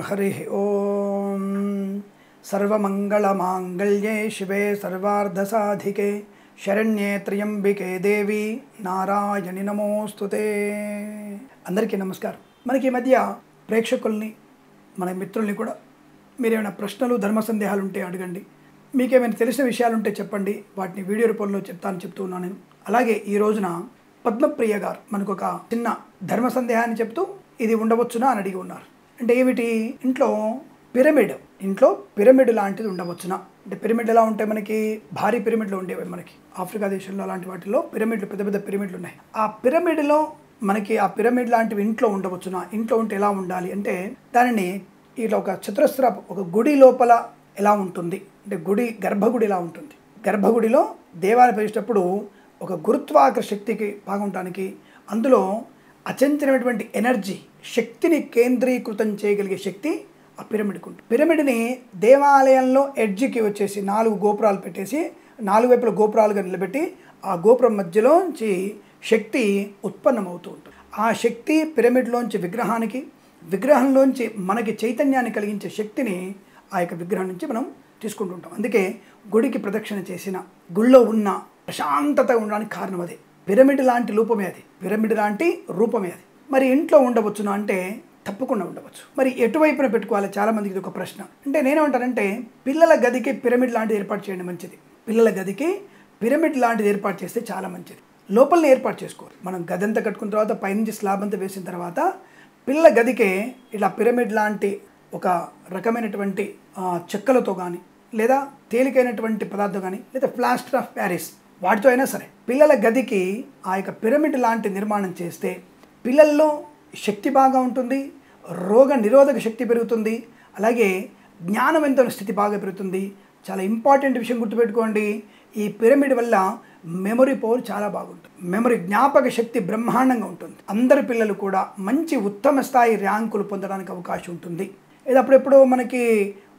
हरि ओम सर्वमंगलमांगल्ये शिवे सर्वार्धसाधिके शरण्ये त्र्यंबिके देवी नारायणि नमोस्तुते। అందరికీ నమస్కారం। మనకి ఈ మధ్య ప్రేక్షకుల్ని మన మిత్రుల్ని కూడా మీరేమైనా ప్రశ్నలు ధర్మ సందేహాలు ఉంటే అడగండి, మీకేమైనా తెలిసిన విషయాలు ఉంటే చెప్పండి, వాటిని వీడియో రూపంలో చెప్తున్నాను నేను। అలాగే ఈ రోజున పద్మప్రియ గారు మనకు ఒక చిన్న ధర్మ సందేహాన్ని చెప్తూ ఇది ఉండవచ్చునా అని అడిగి ఉన్నారు। అంటే ఏమిటి, ఇంట్లో పిరమిడ్ లాంటిది ఉండవచ్చునా అంటే పిరమిడ్ ఎలా ఉంటాయి, మనకి భారీ పిరమిడ్లు ఉండేవి, మనకి ఆఫ్రికా దేశంలో అలాంటి వాటిలో పిరమిడ్లు పెద్ద పెద్ద పిరమిడ్లు ఉన్నాయి। ఆ పిరమిడ్లో మనకి ఆ పిరమిడ్ లాంటివి ఇంట్లో ఉండవచ్చునా, ఇంట్లో ఉంటే ఎలా ఉండాలి అంటే దానిని ఇట్లా ఒక చతురస్ర ఒక గుడి లోపల ఎలా ఉంటుంది అంటే గర్భగుడి ఎలా ఉంటుంది, గర్భగుడిలో దేవాలయం ప్రవేశించేటప్పుడు ఒక గురుత్వాకర్షణ శక్తికి బాగుండటానికి అందులో అచంచలమైనటువంటి ఎనర్జీ శక్తిని కేంద్రీకృతం చేయగలిగే శక్తి ఆ పిరమిడ్కి ఉంటుంది। పిరమిడ్ని దేవాలయంలో ఎడ్జ్కి వచ్చేసి 4 గోపురాలు పెట్టేసి 4 వైపుల గోపురాలుగా నిలబెట్టి ఆ గోపురం మధ్యలోంచి శక్తి ఉత్పన్నమవుతూ ఉంటుంది। ఆ శక్తి పిరమిడ్లోంచి విగ్రహంలోంచి మనకి చైతన్యాన్ని కలిగించే శక్తిని ఆ యొక్క విగ్రహం నుంచి మనం తీసుకుంటుంటాం। అందుకే గుడికి ప్రదక్షిణ చేసిన గుళ్ళో ఉన్న ప్రశాంతత ఉండడానికి కారణం అదే, పిరమిడ్ లాంటి రూపమే అది। మరి ఇంట్లో ఉండవచ్చునా అంటే తప్పకుండా ఉండవచ్చు। మరి ఎటువైపున పెట్టుకోవాలి, చాలామందికి ఇది ఒక ప్రశ్న। అంటే నేనేమంటానంటే పిల్లల గదికి పిరమిడ్ లాంటిది ఏర్పాటు చేయండి, మంచిది। పిల్లల గదికి పిరమిడ్ లాంటిది ఏర్పాటు చేస్తే చాలా మంచిది। లోపలనే ఏర్పాటు చేసుకోవాలి, మనం గది అంతా కట్టుకున్న తర్వాత పైనుంచి స్లాబ్ అంతా వేసిన తర్వాత పిల్లల గదికే ఇలా పిరమిడ్ లాంటి ఒక రకమైనటువంటి చెక్కలతో కానీ లేదా తేలికైనటువంటి పదార్థం కానీ లేదా ప్లాస్టర్ ఆఫ్ ప్యారిస్ వాటితో అయినా సరే పిల్లల గదికి ఆ యొక్క పిరమిడ్ లాంటి నిర్మాణం చేస్తే పిల్లల్లో శక్తి బాగా ఉంటుంది, రోగ నిరోధక శక్తి పెరుగుతుంది, అలాగే జ్ఞానవంతమైన స్థితి బాగా పెరుగుతుంది। చాలా ఇంపార్టెంట్ విషయం గుర్తుపెట్టుకోండి, ఈ పిరమిడ్ వల్ల మెమరీ పవర్ చాలా బాగుంటుంది, జ్ఞాపక శక్తి బ్రహ్మాండంగా ఉంటుంది। అందరి పిల్లలు కూడా మంచి ఉత్తమ స్థాయి ర్యాంకులు పొందడానికి అవకాశం ఉంటుంది। ఇది అప్పుడెప్పుడు మనకి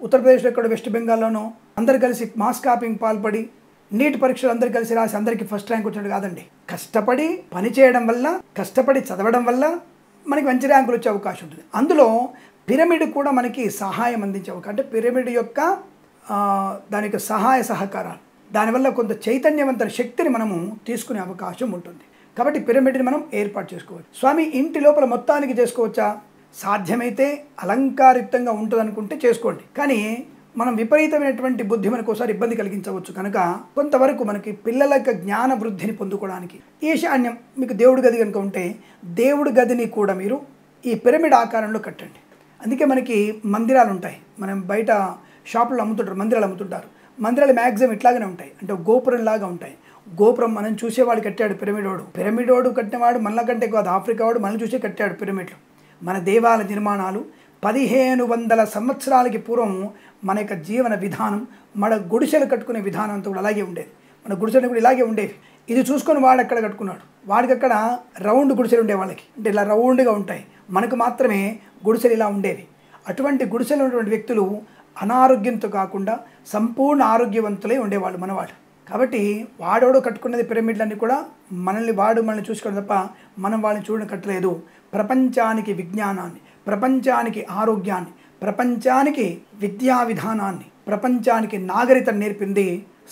ఉత్తరప్రదేశ్లో ఇక్కడ వెస్ట్ బెంగాల్లోనూ అందరు కలిసి మాస్ కాపింగ్ పాల్పడి నీట్ పరీక్షలు అందరు కలిసి రాసి అందరికీ ఫస్ట్ ర్యాంక్ వచ్చినట్టు కాదండి, కష్టపడి పని చేయడం వల్ల కష్టపడి చదవడం వల్ల మనకి మంచి ర్యాంకులు వచ్చే అవకాశం ఉంటుంది। అందులో పిరమిడ్ కూడా మనకి సహాయం అందించే అవకాశం, అంటే పిరమిడ్ యొక్క దాని యొక్క సహాయ సహకారాలు దానివల్ల కొంత చైతన్యవంతమైన శక్తిని మనము తీసుకునే అవకాశం ఉంటుంది। కాబట్టి పిరమిడ్ని మనం ఏర్పాటు చేసుకోవచ్చు। స్వామి ఇంటి లోపల మొత్తానికి చేసుకోవచ్చా, సాధ్యమైతే అలంకారయుక్తంగా ఉంటుంది అనుకుంటే చేసుకోండి, కానీ మనం విపరీతమైనటువంటి బుద్ధి మనకు ఒకసారి ఇబ్బంది కలిగించవచ్చు కనుక కొంతవరకు మనకి పిల్లల యొక్క జ్ఞాన వృద్ధిని పొందుకోవడానికి ఈశాన్యం మీకు దేవుడి గది కనుక ఉంటే దేవుడి గదిని కూడా మీరు ఈ పిరమిడ్ ఆకారంలో కట్టండి। అందుకే మనకి మందిరాలు ఉంటాయి, మనం బయట షాపుల్లో మందిరాలు మందిరాలు మ్యాక్సిమం ఇట్లాగానే ఉంటాయి, అంటే గోపురం లాగా ఉంటాయి। గోపురం మనం చూసేవాడు కట్టాడు పిరమిడోడు కట్టినవాడు మనకంటే కాదు, ఆఫ్రికా వాడు మనం చూసే కట్టాడు పిరమిడ్లు। మన దేవాలయ నిర్మాణాలు 1500 సంవత్సరాలకి పూర్వం మన యొక్క జీవన విధానం, మన గుడిసెలు కట్టుకునే విధానం అంతా కూడా అలాగే ఉండేది, మన గుడిసెలు కూడా ఇలాగే ఉండేవి। ఇది చూసుకొని వాడు అక్కడ కట్టుకున్నాడు, వాడికి అక్కడ రౌండ్ గుడిసెలు ఉండే వాళ్ళకి, అంటే ఇలా రౌండ్గా ఉంటాయి, మనకు మాత్రమే గుడిసెలు ఇలా ఉండేవి। అటువంటి గుడిసెలు ఉన్నటువంటి వ్యక్తులు అనారోగ్యంతో కాకుండా సంపూర్ణ ఆరోగ్యవంతులై ఉండేవాళ్ళు మనవాళ్ళు। కాబట్టి వాడోడు కట్టుకున్నది పిరమిడ్లన్నీ కూడా మనల్ని చూసుకోవడం తప్ప మనం వాళ్ళని చూడడం కట్టలేదు। ప్రపంచానికి విజ్ఞానాన్ని, ప్రపంచానికి ఆరోగ్యాన్ని, ప్రపంచానికి విద్యా విధానాన్ని, ప్రపంచానికి నాగరికత నేర్పింది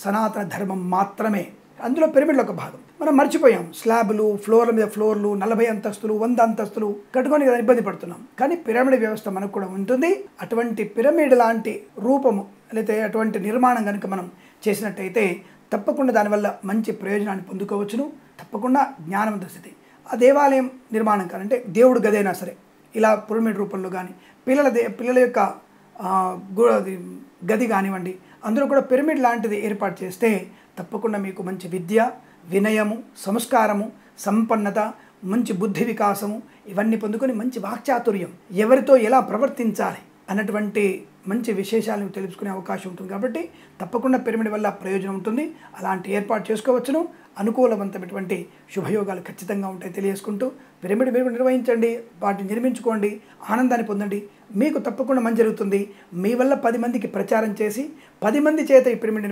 సనాతన ధర్మం మాత్రమే। అందులో పిరమిడ్లో ఒక భాగం మనం మర్చిపోయాం, స్లాబులు, ఫ్లోర్ల మీద ఫ్లోర్లు, 40 అంతస్తులు 100 అంతస్తులు కట్టుకొని ఇబ్బంది పడుతున్నాం, కానీ పిరమిడ్ వ్యవస్థ మనకు కూడా ఉంటుంది। అటువంటి పిరమిడ్ లాంటి రూపము లేకపోతే అటువంటి నిర్మాణం కనుక మనం చేసినట్టయితే తప్పకుండా దానివల్ల మంచి ప్రయోజనాన్ని పొందుకోవచ్చును, తప్పకుండా జ్ఞానవంత స్థితి। ఆ దేవాలయం నిర్మాణం కానంటే దేవుడు గదైనా సరే ఇలా పిరమిడ్ రూపంలో కానీ పిల్లల యొక్క గది కానివ్వండి, అందులో కూడా పిరమిడ్ లాంటిది ఏర్పాటు చేస్తే తప్పకుండా మీకు మంచి విద్య, వినయము, సంస్కారము, సంపన్నత, మంచి బుద్ధి వికాసము ఇవన్నీ పొందుకొని మంచి వాక్చాతుర్యం, ఎవరితో ఎలా ప్రవర్తించాలి అన్నటువంటి మంచి విశేషాలను తెలుసుకునే అవకాశం ఉంటుంది। కాబట్టి తప్పకుండా పిరమిడ్ వల్ల ప్రయోజనం ఉంటుంది, అలాంటి ఏర్పాటు చేసుకోవచ్చును। అనుకూలవంతమైనటువంటి శుభయోగాలు ఖచ్చితంగా ఉంటాయి తెలియజేసుకుంటూ పిరమిడ్ మీరు నిర్వహించండి, వాటిని నిర్మించుకోండి, ఆనందాన్ని పొందండి, మీకు తప్పకుండా మంచి జరుగుతుంది। మీ వల్ల 10 మందికి ప్రచారం చేసి 10 మంది చేత ఈ పిరమిడ్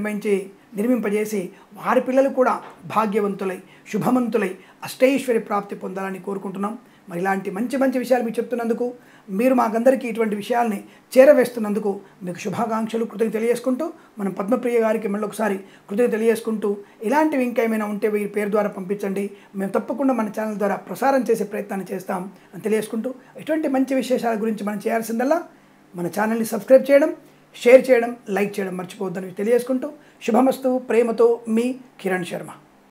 నిర్మింపజేసి వారి పిల్లలు కూడా భాగ్యవంతులై శుభమంతులై అష్టైశ్వర్య ప్రాప్తి పొందాలని కోరుకుంటున్నాం। మరి ఇలాంటి మంచి మంచి విషయాలు మీకు చెప్తున్నందుకు, మీరు మాకందరికీ ఇటువంటి విషయాల్ని చేరవేస్తున్నందుకు మీకు శుభాకాంక్షలు, కృతజ్ఞతలు తెలియజేసుకుంటూ, మనం పద్మప్రియ గారికి మళ్ళీ ఒకసారి కృతజ్ఞతలు తెలియజేసుకుంటూ, ఇలాంటివి ఇంకా ఏమైనా ఉంటే వీరి పేరు ద్వారా పంపించండి, మేము తప్పకుండా మన ఛానల్ ద్వారా ప్రసారం చేసే ప్రయత్నాన్ని చేస్తాం అని తెలియజేసుకుంటూ, ఇటువంటి మంచి విశేషాల గురించి మనం చేయాల్సిందల్లా మన ఛానల్ని సబ్స్క్రైబ్ చేయడం, షేర్ చేయడం, లైక్ చేయడం మర్చిపోవద్దని తెలియజేసుకుంటూ, శుభమస్తు, ప్రేమతో మీ కిరణ్ శర్మ.